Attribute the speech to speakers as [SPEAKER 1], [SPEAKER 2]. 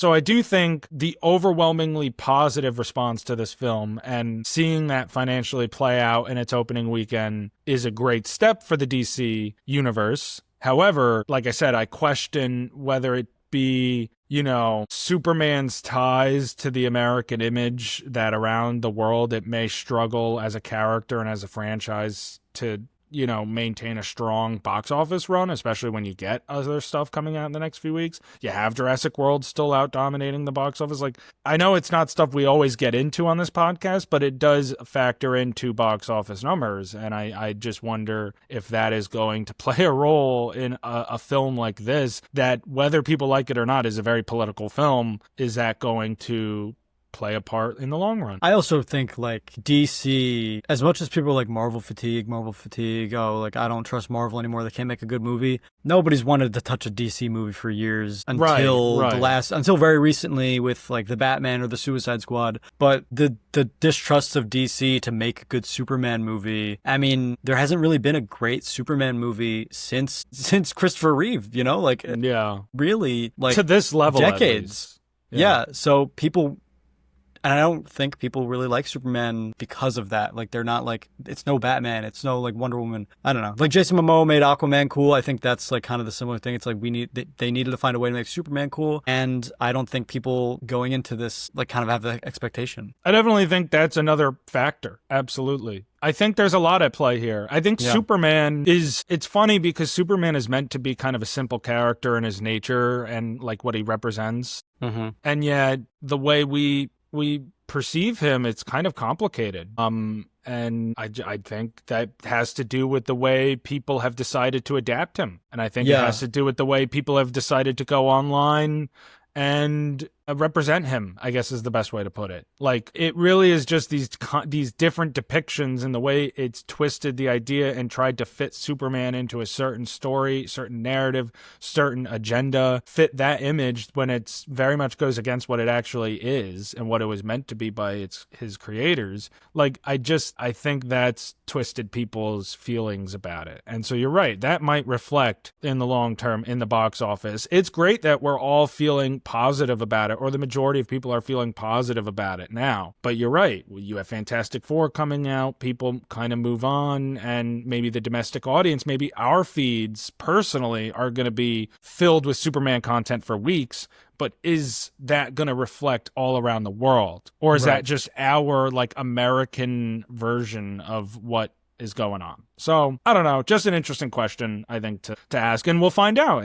[SPEAKER 1] So I do think the overwhelmingly positive response to this film and seeing that financially play out in its opening weekend is a great step for the DC universe. However, like I said, I question whether it be, Superman's ties to the American image, that around the world it may struggle as a character and as a franchise to, maintain a strong box office run, especially when you get other stuff coming out in the next few weeks. You have Jurassic World still out dominating the box office. Like, I know it's not stuff we always get into on this podcast, but it does factor into box office numbers. And I just wonder if that is going to play a role in a film like this, that whether people like it or not is a very political film. Is that going to play a part in the long run?
[SPEAKER 2] I also think like DC, as much as people are like Marvel fatigue, I don't trust Marvel anymore, they can't make a good movie. Nobody's wanted to touch a DC movie for years until very recently with like the Batman or the Suicide Squad. But the distrust of DC to make a good Superman movie, I mean, there hasn't really been a great Superman movie since Christopher Reeve, really, like,
[SPEAKER 1] to this level,
[SPEAKER 2] decades. Yeah, so people. And I don't think people really like Superman because of that. Like, they're not like, it's no Batman, it's no like Wonder Woman. I don't know. Like, Jason Momoa made Aquaman cool. I think that's like kind of the similar thing. It's like they needed to find a way to make Superman cool. And I don't think people going into this like kind of have the expectation.
[SPEAKER 1] I definitely think that's another factor. Absolutely. I think there's a lot at play here. I think Superman it's funny because Superman is meant to be kind of a simple character in his nature and like what he represents. Mm-hmm. And yet the way we perceive him, it's kind of complicated. And I think that has to do with the way people have decided to adapt him. And I think it has to do with the way people have decided to go online and represent him, I guess is the best way to put it. Like, it really is just these different depictions and the way it's twisted the idea and tried to fit Superman into a certain story, certain narrative, certain agenda, fit that image when it's very much goes against what it actually is and what it was meant to be by his creators. Like, I think that's twisted people's feelings about it. And so you're right, that might reflect in the long term in the box office. It's great that we're all feeling positive about it, or the majority of people are feeling positive about it now. But you're right, you have Fantastic Four coming out, people kind of move on, and maybe the domestic audience, maybe our feeds personally are going to be filled with Superman content for weeks. But is that going to reflect all around the world? Or is that just our like American version of what is going on? So I don't know, just an interesting question, I think, to ask, and we'll find out.